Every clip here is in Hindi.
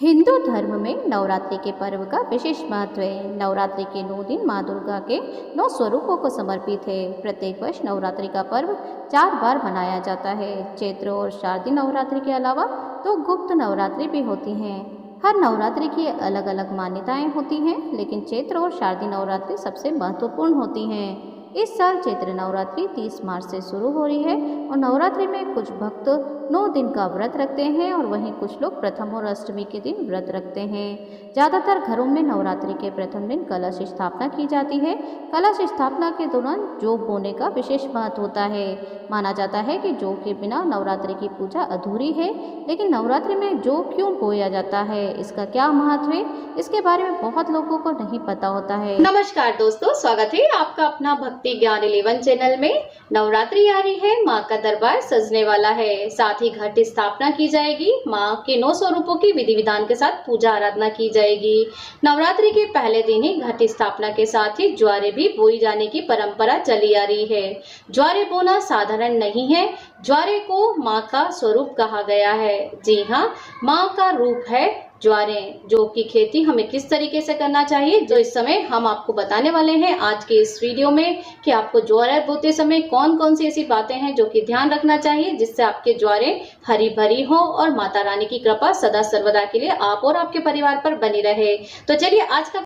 हिंदू धर्म में नवरात्रि के पर्व का विशेष महत्व है। नवरात्रि के 9 दिन माँ दुर्गा के 9 स्वरूपों को समर्पित है। प्रत्येक वर्ष नवरात्रि का पर्व 4 बार मनाया जाता है। चैत्र और शारदीय नवरात्रि के अलावा तो गुप्त नवरात्रि भी होती हैं। हर नवरात्रि की अलग अलग मान्यताएं होती हैं, लेकिन चैत्र और शारदीय नवरात्रि सबसे महत्वपूर्ण होती हैं। इस साल चैत्र नवरात्रि 30 मार्च से शुरू हो रही है और नवरात्रि में कुछ भक्त 9 दिन का व्रत रखते हैं और वहीं कुछ लोग प्रथम और अष्टमी के दिन व्रत रखते हैं। ज़्यादातर घरों में नवरात्रि के प्रथम दिन कलश स्थापना की जाती है। कलश स्थापना के दौरान जौ बोने का विशेष महत्व होता है। माना जाता है कि जौ के बिना नवरात्रि की पूजा अधूरी है। लेकिन नवरात्रि में जौ क्यों बोया जाता है, इसका क्या महत्व है, इसके बारे में बहुत लोगों को नहीं पता होता है। नमस्कार दोस्तों, स्वागत है आपका अपना भक्ति ज्ञान 11 चैनल में। नवरात्रि आ रही है, माँ का दरबार सजने वाला है। साथ ही घट स्थापना की जाएगी। माँ के 9 स्वरूपों की विधि विधान के साथ पूजा आराधना की जाएगी। नवरात्रि के पहले दिन ही घट स्थापना के साथ ही ज्वारे भी बोई जाने की परंपरा चली आ रही है। ज्वारे बोना साधारण नहीं है। ज्वारे को माँ का स्वरूप कहा गया है। जी हाँ, माँ का रूप है ज्वारे। जौ की खेती हमें किस तरीके से करना चाहिए, जो इस समय हम आपको बताने वाले हैं आज के इस वीडियो में, कि आपको ज्वारे बोते समय कौन कौन सी ऐसी बातें हैं जो कि ध्यान रखना चाहिए, जिससे आपके ज्वारे हरी भरी हो और माता रानी की कृपा सदा सर्वदा के लिए आप और आपके परिवार पर बनी रहे। तो चलिए आज का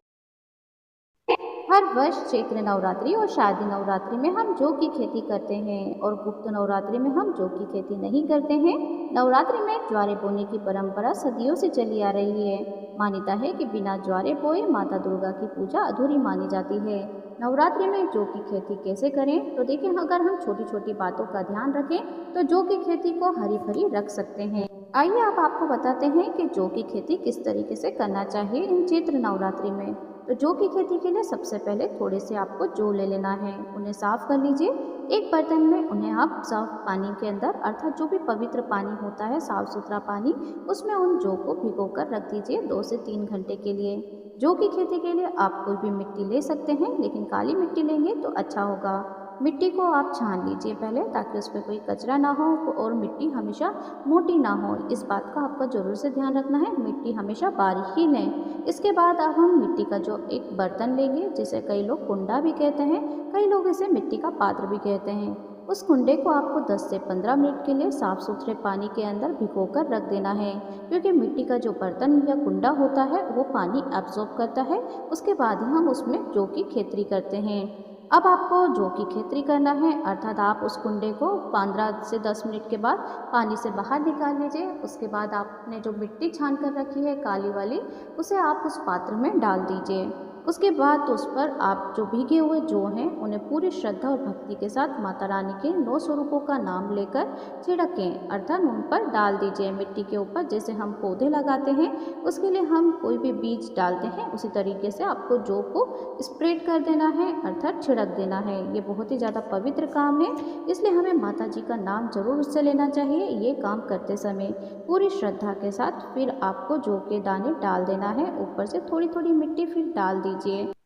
हर वर्ष चैत्र नवरात्रि और शारदीय नवरात्रि में हम जौ की खेती करते हैं और गुप्त नवरात्रि में हम जौ की खेती नहीं करते हैं। नवरात्रि में ज्वारे बोने की परंपरा सदियों से चली आ रही है। मान्यता है कि बिना ज्वारे बोए माता दुर्गा की पूजा अधूरी मानी जाती है। नवरात्रि में जौ की खेती कैसे करें, तो देखिए, अगर हम छोटी छोटी बातों का ध्यान रखें तो जौ की खेती को हरी भरी रख सकते हैं। आइए अब आपको बताते हैं कि जौ की खेती किस तरीके से करना चाहिए इन चैत्र नवरात्रि में। तो जौ की खेती के लिए सबसे पहले थोड़े से आपको जौ ले लेना है, उन्हें साफ कर लीजिए। एक बर्तन में उन्हें आप साफ पानी के अंदर, अर्थात जो भी पवित्र पानी होता है, साफ सुथरा पानी, उसमें उन जौ को भिगो कर रख दीजिए 2 से 3 घंटे के लिए। जौ की खेती के लिए आप कोई भी मिट्टी ले सकते हैं, लेकिन काली मिट्टी लेंगे तो अच्छा होगा। मिट्टी को आप छान लीजिए पहले, ताकि उस पर कोई कचरा ना हो और मिट्टी हमेशा मोटी ना हो। इस बात का आपका ज़रूर से ध्यान रखना है, मिट्टी हमेशा बारीक ही लें। इसके बाद अब हम मिट्टी का जो एक बर्तन लेंगे, जिसे कई लोग कुंडा भी कहते हैं, कई लोग इसे मिट्टी का पात्र भी कहते हैं। उस कुंडे को आपको 10 से 15 मिनट के लिए साफ सुथरे पानी के अंदर भिगोकर रख देना है, क्योंकि मिट्टी का जो बर्तन या कुंडा होता है वो पानी एब्जॉर्ब करता है। उसके बाद ही हम उसमें जौ की खेती करते हैं। अब आपको जौ की खेती करना है, अर्थात आप उस कुंडे को 15 से 10 मिनट के बाद पानी से बाहर निकाल लीजिए। उसके बाद आपने जो मिट्टी छान कर रखी है काली वाली, उसे आप उस पात्र में डाल दीजिए। उसके बाद उस पर आप जो भीगे हुए जौ हैं उन्हें पूरी श्रद्धा और भक्ति के साथ माता रानी के 9 स्वरूपों का नाम लेकर छिड़कें, अर्थात उन पर डाल दीजिए मिट्टी के ऊपर। जैसे हम पौधे लगाते हैं, उसके लिए हम कोई भी बीज डालते हैं, उसी तरीके से आपको जौ को स्प्रेड कर देना है, अर्थात छिड़क देना है। ये बहुत ही ज़्यादा पवित्र काम है, इसलिए हमें माता जी का नाम जरूर उससे लेना चाहिए ये काम करते समय पूरी श्रद्धा के साथ। फिर आपको जौ के दाने डाल देना है, ऊपर से थोड़ी थोड़ी मिट्टी फिर डाल दीजिए।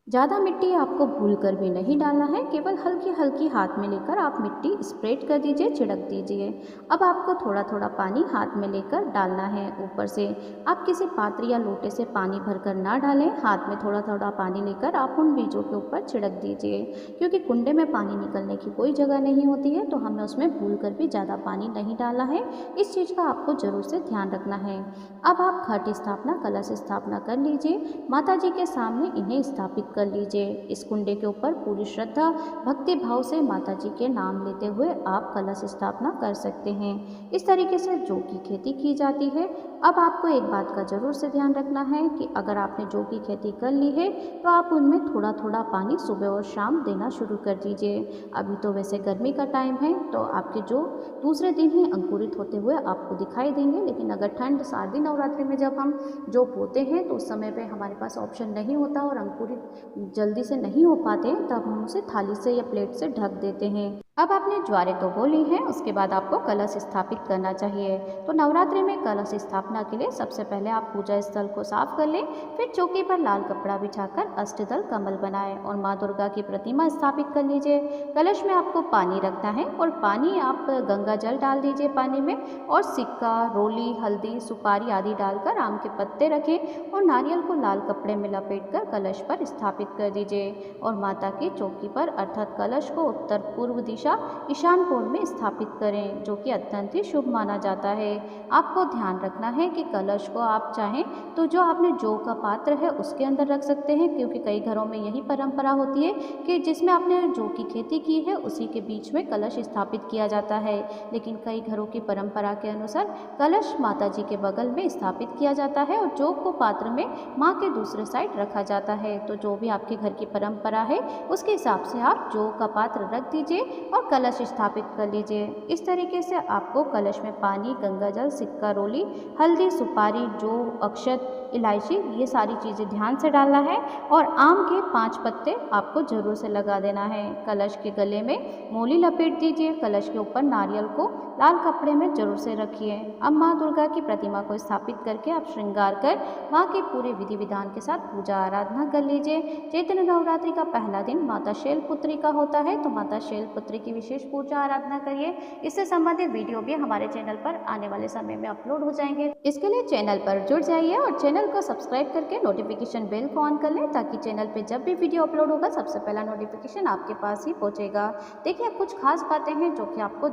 ज़्यादा मिट्टी आपको भूल कर भी नहीं डालना है, केवल हल्की हल्की हाथ में लेकर आप मिट्टी स्प्रेड कर दीजिए, छिड़क दीजिए। अब आपको थोड़ा थोड़ा पानी हाथ में लेकर डालना है ऊपर से। आप किसी पात्र या लोटे से पानी भरकर ना डालें, हाथ में थोड़ा थोड़ा पानी लेकर आप उन बीजों के ऊपर छिड़क दीजिए, क्योंकि कुंडे में पानी निकलने की कोई जगह नहीं होती है, तो हमें उसमें भूल कर भी ज़्यादा पानी नहीं डालना है। इस चीज़ का आपको ज़रूर से ध्यान रखना है। अब आप घट स्थापना, कलश स्थापना कर लीजिए। माता जी के सामने इन्हें स्थापित कर लीजिए। इस कुंडे के ऊपर पूरी श्रद्धा भक्ति भाव से माता जी के नाम लेते हुए आप कलश स्थापना कर सकते हैं। इस तरीके से जौ की खेती की जाती है। अब आपको एक बात का जरूर से ध्यान रखना है कि अगर आपने जौ की खेती कर ली है तो आप उनमें थोड़ा थोड़ा पानी सुबह और शाम देना शुरू कर दीजिए। अभी तो वैसे गर्मी का टाइम है, तो आपके जौ दूसरे दिन ही अंकुरित होते हुए आपको दिखाई देंगे। लेकिन अगर ठंड शारदीय नवरात्रि में जब हम जौ बोते हैं तो उस समय पे हमारे पास ऑप्शन नहीं होता और अंकुरित जल्दी से नहीं हो पाते, तब हम उसे थाली से या प्लेट से ढक देते हैं। अब आपने ज्वारे तो बो ली हैं, उसके बाद आपको कलश स्थापित करना चाहिए। तो नवरात्रि में कलश स्थापना के लिए सबसे पहले आप पूजा स्थल को साफ कर लें, फिर चौकी पर लाल कपड़ा बिछाकर अष्टदल कमल बनाएं और माँ दुर्गा की प्रतिमा स्थापित कर लीजिए। कलश में आपको पानी रखना है और पानी आप गंगा जल डाल दीजिए पानी में, और सिक्का, रोली, हल्दी, सुपारी आदि डालकर आम के पत्ते रखें और नारियल को लाल कपड़े में लपेटकर कलश पर स्थापित कर दीजिए और माता की चौकी पर अर्थात कलश को उत्तर पूर्व दिशा ईशान कोण में स्थापित करें, जो कि अत्यंत ही शुभ माना जाता है। आपको ध्यान रखना है कि कलश को आप चाहें तो जो आपने जौ का पात्र है उसके अंदर रख सकते हैं, क्योंकि कई घरों में यही परंपरा होती है कि जिसमें आपने जौ की खेती की है उसी के बीच में कलश स्थापित किया जाता है। लेकिन कई घरों की परंपरा के अनुसार कलश माता जी के बगल में स्थापित किया जाता है और जौ को पात्र में माँ के दूसरे साइड रखा जाता है। तो जो भी आपके घर की परंपरा है उसके हिसाब से आप जौ का पात्र रख दीजिए और कलश स्थापित कर लीजिए। इस तरीके से आपको कलश में पानी, गंगा जल, सिक्का, रोली, हल्दी, सुपारी, जौ, अक्षत, इलायची, ये सारी चीज़ें ध्यान से डालना है और आम के 5 पत्ते आपको जरूर से लगा देना है। कलश के गले में मोली लपेट दीजिए, कलश के ऊपर नारियल को लाल कपड़े में जरूर से रखिए। अब माँ दुर्गा की प्रतिमा को स्थापित करके आप श्रृंगार कर माँ के पूरे विधि विधान के साथ पूजा आराधना कर लीजिए। चैत्र नवरात्रि का पहला दिन माता शैलपुत्री का होता है, तो माता शैलपुत्री की विशेष पूजा आराधना करिए। इससे संबंधित वीडियो भी हमारे चैनल पर आने वाले समय में अपलोड हो जाएंगे। इसके लिए चैनल पर जुड़ जाइए और चैनल को सब्सक्राइब करके नोटिफिकेशन बेल को ऑन कर लें, ताकि चैनल पे जब भी वीडियो अपलोड होगा सबसे पहला नोटिफिकेशन आपके पास ही पहुंचेगा। देखिए, कुछ खास बातें हैं जो कि आपको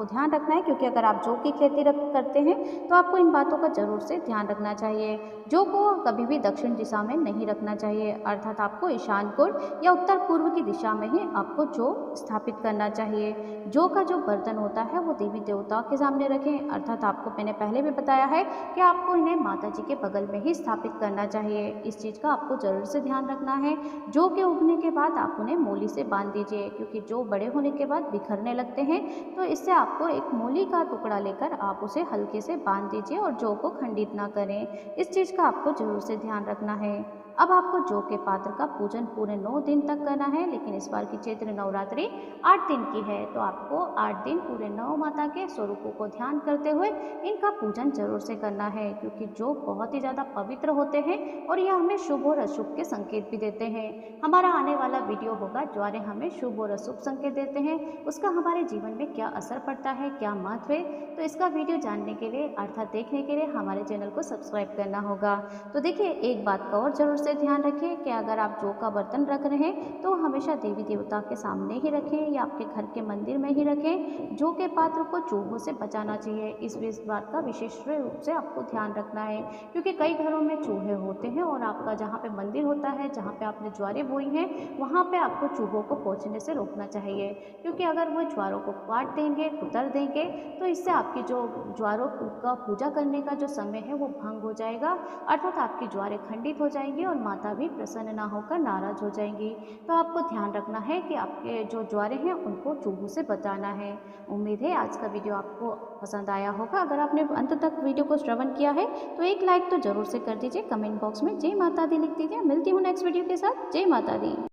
ध्यान रखना है, क्योंकि अगर आप जौ की खेती करते हैं तो आपको इन बातों का जरूर से ध्यान रखना चाहिए। जौ को कभी भी दक्षिण दिशा में नहीं रखना चाहिए, अर्थात आपको ईशान कोण या उत्तर पूर्व की दिशा में ही आपको जौ स्थापित करना चाहिए। जौ का जो बर्तन होता है वो देवी देवताओं के सामने रखें, अर्थात आपको मैंने पहले भी बताया है कि आपको इन्हें माता जी के बगल में ही स्थापित करना चाहिए। इस चीज़ का आपको जरूर से ध्यान रखना है। जौ के उगने के बाद आप उन्हें मोली से बांध दीजिए, क्योंकि जौ बड़े होने के बाद बिखरने लगते हैं, तो इससे आपको एक मोली का टुकड़ा लेकर आप उसे हल्के से बांध दीजिए और जौ को खंडित ना करें। इस चीज़ का आपको जरूर से ध्यान रखना है। अब आपको जौ के पात्र का पूजन पूरे 9 दिन तक करना है, लेकिन इस बार की चैत्र नवरात्रि 8 दिन की है, तो आपको 8 दिन पूरे 9 माता के स्वरूपों को ध्यान करते हुए इनका पूजन जरूर से करना है, क्योंकि जौ बहुत ही ज़्यादा पवित्र होते हैं और यह हमें शुभ और अशुभ के संकेत भी देते हैं। हमारा आने वाला वीडियो होगा ज्वारे हमें शुभ और अशुभ संकेत देते हैं, उसका हमारे जीवन में क्या असर पड़ता है, क्या महत्व है, तो इसका वीडियो जानने के लिए अर्थात देखने के लिए हमारे चैनल को सब्सक्राइब करना होगा। तो देखिए, एक बात का और जरूर से ध्यान रखें कि अगर आप जौ का बर्तन रख रहे हैं तो हमेशा देवी देवता के सामने ही रखें या आपके घर के मंदिर में ही रखें। जौ के पात्र को चूहों से बचाना चाहिए, इस बात का विशेष रूप से आपको ध्यान रखना है, क्योंकि कई घरों में चूहे होते हैं और आपका जहाँ पे मंदिर होता है, जहाँ पे आपने ज्वारे बोई हैं, वहाँ पे आपको चूहों को पहुँचने से रोकना चाहिए, क्योंकि अगर वो ज्वारों को काट देंगे, कुतर देंगे, तो इससे आपकी जो ज्वारों का पूजा करने का जो समय है वो भंग हो जाएगा, अर्थात आपकी ज्वारें खंडित हो जाएंगी और माता भी प्रसन्न ना होकर नाराज हो जाएंगी। तो आपको ध्यान रखना है कि आपके जो ज्वारे हैं उनको चूहों से बचाना है। उम्मीद है आज का वीडियो आपको पसंद आया होगा। अगर आपने अंत तक वीडियो को श्रवण किया है तो एक लाइक तो जरूर से कर दीजिए, कमेंट बॉक्स में जय माता दी लिख दीजिए। मिलती हूँ नेक्स्ट वीडियो के साथ। जय माता दी।